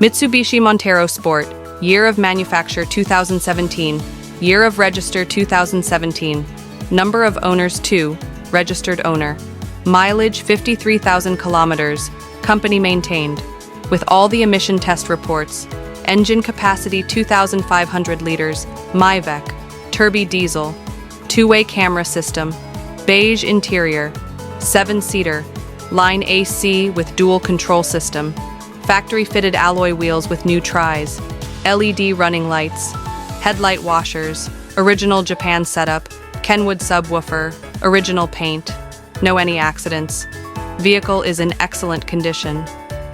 Mitsubishi Montero Sport, year of manufacture 2017, year of register 2017, number of owners 2, registered owner, mileage 53,000 kilometers, company maintained, with all the emission test reports, engine capacity 2,500 liters, MIVEC, Turbi diesel, two-way camera system, beige interior, 7-seater, line AC with dual control system, factory-fitted alloy wheels with new tries, LED running lights, headlight washers, original Japan setup, Kenwood subwoofer, original paint, no any accidents. Vehicle is in excellent condition.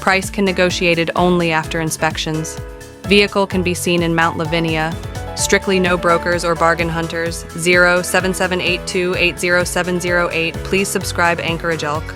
Price can negotiated only after inspections. Vehicle can be seen in Mount Lavinia. Strictly no brokers or bargain hunters. 07782807008. Please subscribe Anchorage Elk.